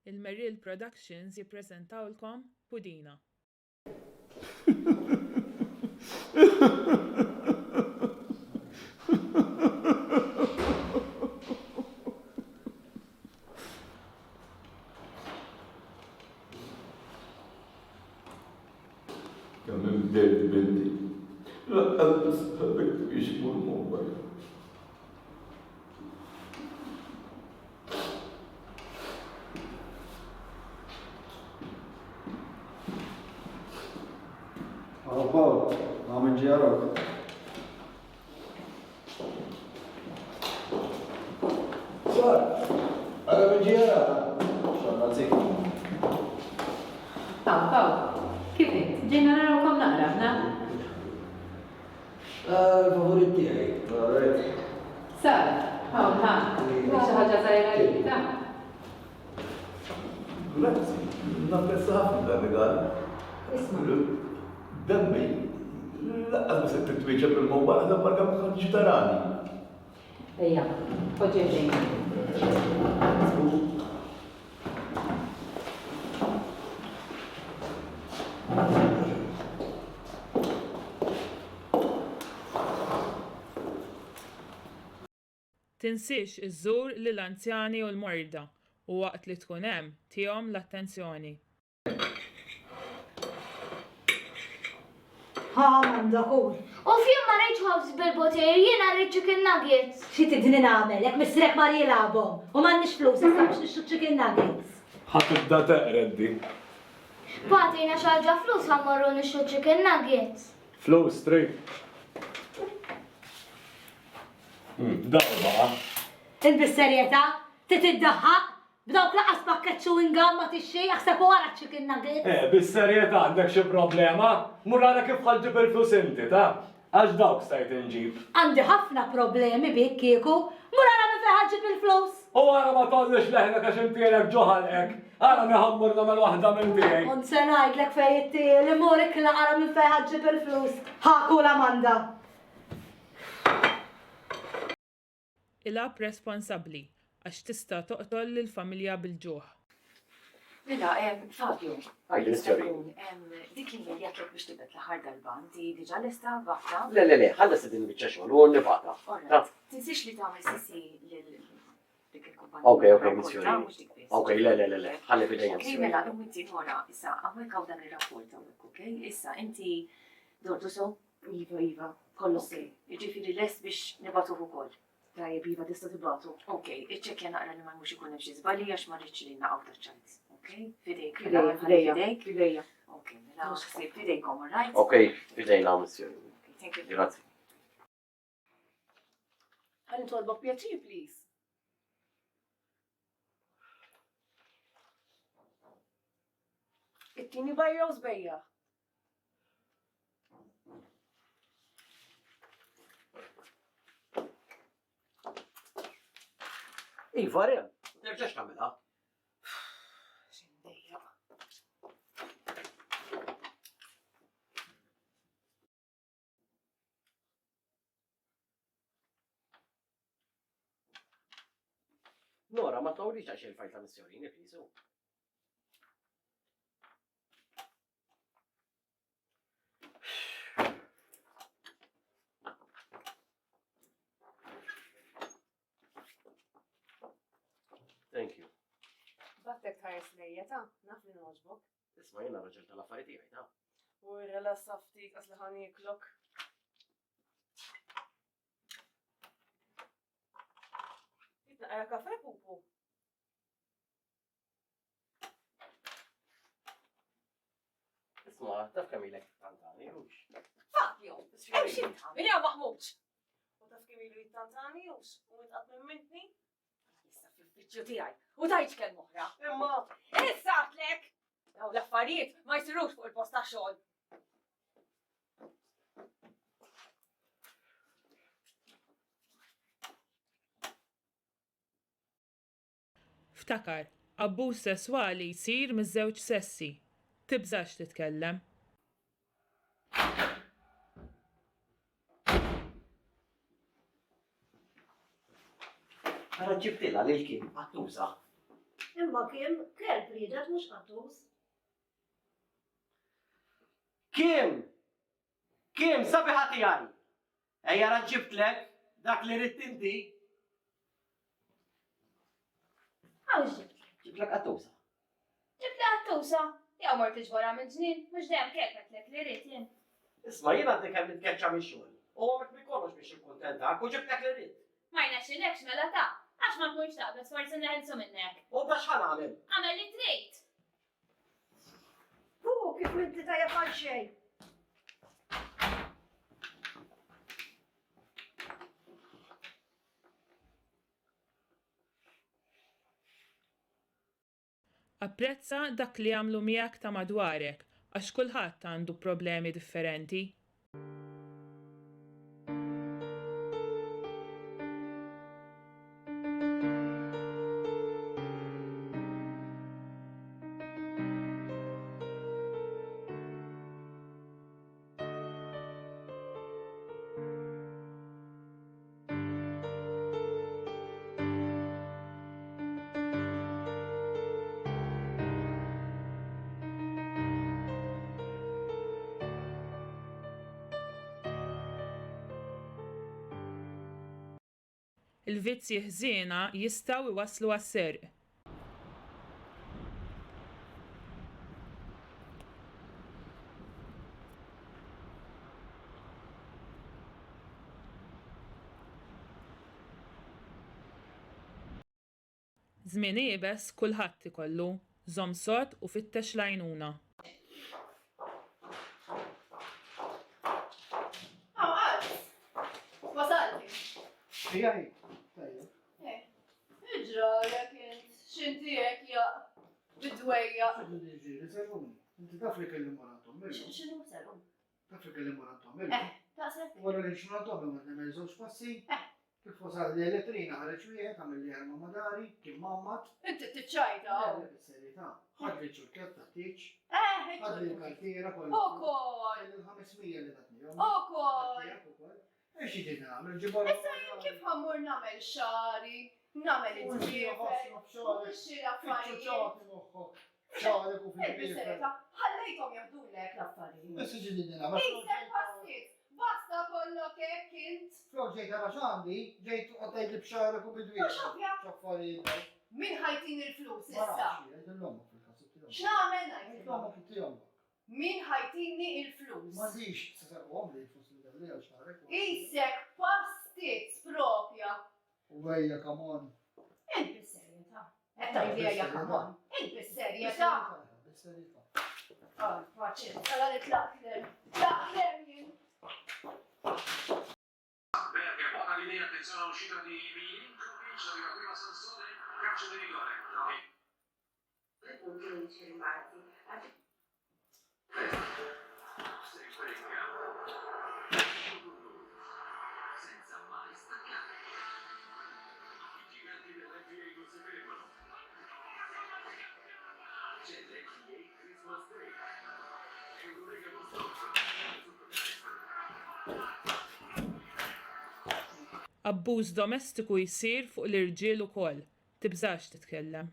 Il-Merill Productions jippreżentawlkom Pudina. كمان بداية بنتي لا ألبس حبيت يشبه الموبايل Paul, عم نجيرك. صار أنا من جيرة شغال زيكم. Paw, kif int? Ġejna narawkom naqra, ħna? الفافوريت تاعي. Sar, Paw, ħa, xi ħaġa żgħira lili, ta? Grazzi, napprezza ħafna dan regal. Isma'. Dammi, laqqas ma se titwieġeb bil-mowbal ħadha barka ma tħoddix tarani. Ejja, poġġi ġejna. Tinsiex iżżur lill-anzjani u l-morda u waqt li tkun hemm tihom l-attenzjoni. Amanda, kull. U fjem ma rejt ħobs bil-boter, jiena rejt chicken nuggets. Xi tidni nagħmel, jekk misrek ma jilagħbhom u m'għandniex flus issa biex nixtru chicken nuggets. Ħatibda teqreddi. Patina xaġa flus ħammorru nixtru chicken nuggets. Flus, trik. Daw baqa. Il-bis-serjetà, titiddaħħaq, b'dawk laqas pakket chewing gum ma tixxi, jaħseb wara chicken nuggets. Bis-serjetà għandek xi problema? Murara kif ħalġib il-flus inti, ta? Għax dawk stajt inġib. Għandi ħafna problemi bik kieku, mura minn fejn ħaġib il-flus. U għara ma tollix leħnek għax intielek ġoħalek. Għara neħammurna mal-waħda minn tiegħi. Kont se ngħidlek fejn ittiel, imurek laqara minn fejn ħaġib il-flus. Ħakul Amanda. Il-ab responsabbli għax tista' toqtol lill-familja bil-ġuħ. Mela, Fabio. Għajdi, sorry. Dik li jgħatlek biex tibet l-ħar darba, inti diġà lesta vaħta? Le, ħalla s-din bieċa xogħol u nifata. Tinsiex li tagħmel sisi dik il-kumpanija. Ok, missjoni. Ok, le, ħalli fidejja. Ok, mela, inti mora, issa, għawek għaw dan il-rapport għawek, ok? Issa, inti dortu so? Iva, kollu sej. Iġifiri les biex nibatuħu kol. Tajjeb, Iva, tista tibatu. Ok, iċċekja naqra li ma mux ikun hemm xi żbalji għax ma rridx li naqgħu taċ-ċans. Ok? Fidejk, fidejk. Ok, mela ħsieb fidejkom, all right? Ok, fidejna, missjoni. Thank you. Grazie. Għan tolbok pjaċir, please. It-tini bajja u zbejja. Iva, re, nerġax tamela. Xindejja. Nora, ma tawriċ għax il-fajl ta' missjoni, nifisu. Thank you. Battek tħares lejja ta' naf li noġbok. Isma jena raġel tal-affarijiet tiegħi, ta' U rela saftik għas liħan jiklok. Itnaqra kafe, pupu. Isma, taf kemm ilek tantani, ux. Fabio, hemm xi tagħmel ja maħmudx. U taf kemm ilu jittantani ux u jitqat minn mintni? Issa fil-fiċċju tiegħi. U tajġ kemm oħra. Imma. Issa għatlek! Daw l-affarijiet ma jsirux fuq il-post ta' xogħol. Ftakar, abbuż sesswali jsir miż-żewġ sessi. Tibżax titkellem. Għara ġibtila li l-kim, għattuża. Imma kelb riedet mhux qattus. Kim, sabiħa tiegħi. Ejja ġibtlek dak li rid inti. Għaw ġibtlek. Ġibtlek qattuża. Ġibla għattusa. Jaw mort iġbora minn ġnien, mux dejjem kelbet li rrit jien. Isma' jien għandi kemm nitkeċċa mix-xogħol. U għamek mi kollox biex ikkuntentak u ġibtlek li rid. Ma jnaxxilekx mela ta' għax ma tkunx taqbet forsi neħelsu minnek. U biex ħanamel. Għamel li trid. Kif inti tajja bħal xejn. Apprezza dak li għamlu miegħek ta' madwarek, għax kulħadd għandu problemi differenti. Il-vizzi ħżiena jistgħu iwasslu għas-serq. Żmien iebes kulħadd ikollu, żomm sod u fittex l-għajnuna. Wasalti. Hija hi. Tajjeb. Iġralek int, xinti jek jaq bidwejja. X'għidu diġi, servuni. Inti taf li kellim morantom, millu. Xinu serum? Taf li kellim morantom, millu. Taqsek? Wara li x'morantom ma nemmel żewġ passi. Kif wasal li elettrina ħareġ wieħed għamil li ħarma madari, kien mammat. Inti t-ċajta. Bis-serjetà. Ħad li ċurket taħtieġ. Ħad Ħad li l-kartiera kollu. Okol. Il-500 li tatni. Okol. Eċ jidin għamil, ġibar. Issa jien kif ħammur namel xari, namel id-ġiefer, xi l-affarijiet. ċaħdek u Bis-serjetà, ħallejthom jaħdulek l-affarijiet. Bess ġidin għamil. Isek passit, basta kollok hekk int. Flok ġejt għara ċandi, ġejt għattajt li bxarek u bidwieħ. Xafja? ċaffarijiet. Min ħajtin il-flus issa? X'namel? X'namel ngħid? L-omma kittijom. Min ħajtini il-flus? Mandiċ, s-saqom li flus li għavli għal xarek. Isek pastit propja. U għajja, kamon. Int bis-serjetà. Etta idea kamon. Int bis-serjetà. Bis-serjetà. Faċil, għala li tlaqlem. Tlaqlem jien. Perché buona linea, attenzione all'uscita di Milinkovic, arriva prima Sansone, calcio di rigore. Sempre in campo. Senza mai staccare. I giganti dell'NBA non si fermano. C'è l'NBA Christmas Day. Euroliga Boston. Abbuż domestiku jsir fuq l-irġiel ukoll, tibżax titkellem.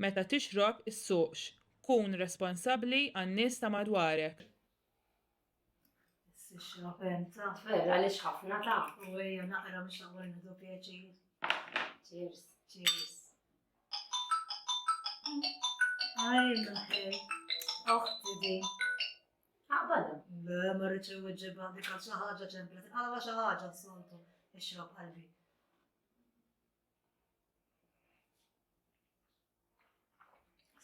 Meta tixrob issuqx. Kun responsabbli għan-nies ta' madwarek. Ix-xrab hemm ta' Vera, għaliex ħafna ta' u ejja naqra biex naqwar nidu pjaċir. Cheers. Cheers. Aj, naħej. Oħti di. Aqbada. Le, ma rridx iweġġibha dik għal xi ħaġa ċemplet. Għala xi ħaġa soltu. Ixrob qalbi.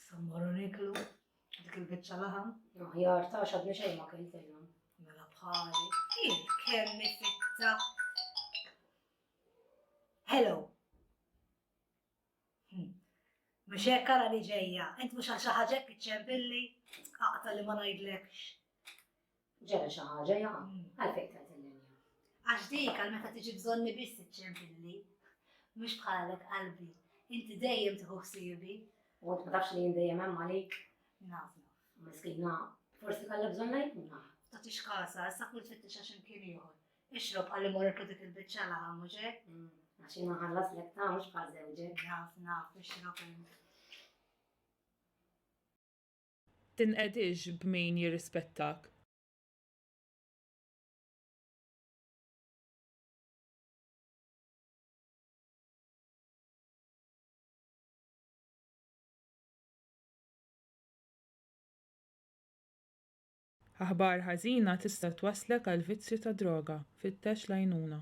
Sammorru niklu. Dik il-biċċa laħam. Aħjar ta' xadni xejn ma keltilhom. Mela bħali. Il-kemm fitta. Hello. Mux hekk ara li ġejja. Int mhux għal xi ħaġa hekk iċċempilli. Aqta li ma ngħidlekx. Ġara xi ħaġa ja. Għalfejn tgħidilni. Għax dik għal meta tiġi bżonni biss iċċempilli. Mhux bħalek qalbi. Inti dejjem tieħu ħsiebi. U int ma tafx li jien dejjem hemm għalik. Naf. Miskina, forsi kellha bżonn ngħidlna. Tagħtix kasa, issa kull tfittex għax imkien ieħor. Ixrob ħalli morru dik il-biċċa laħam mhux hekk? Għax jiena ħallaslek ta' mhux bħal żewġek. Naf, ixrob hemm. Tinqedix b'min jirrispettak. Aħbar ħażina tista' twaslek għal vizzju ta' droga, fittex l-għajnuna.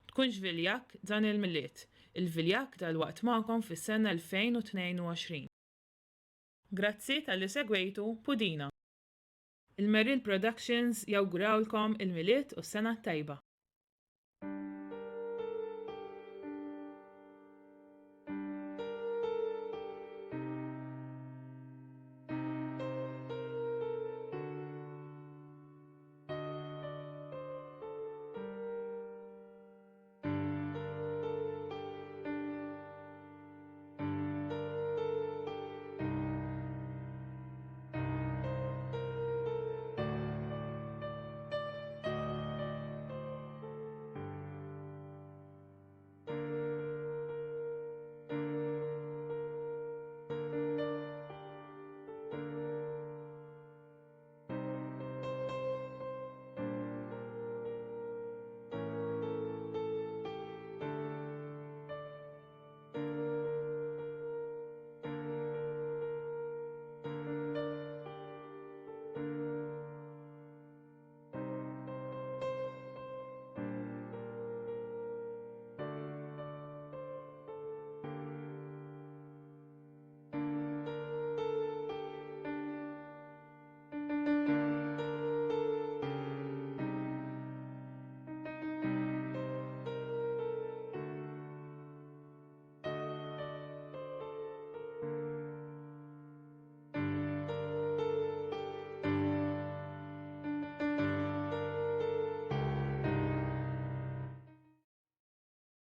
Tkunx viljak dan il-miliet. Il-viljak dal-waqt magħkom fis-sena 2022. Grazzi tal-li segwejtu Pudina. Il-Merill Productions jawgurawlkom il-miliet u s-sena tajba.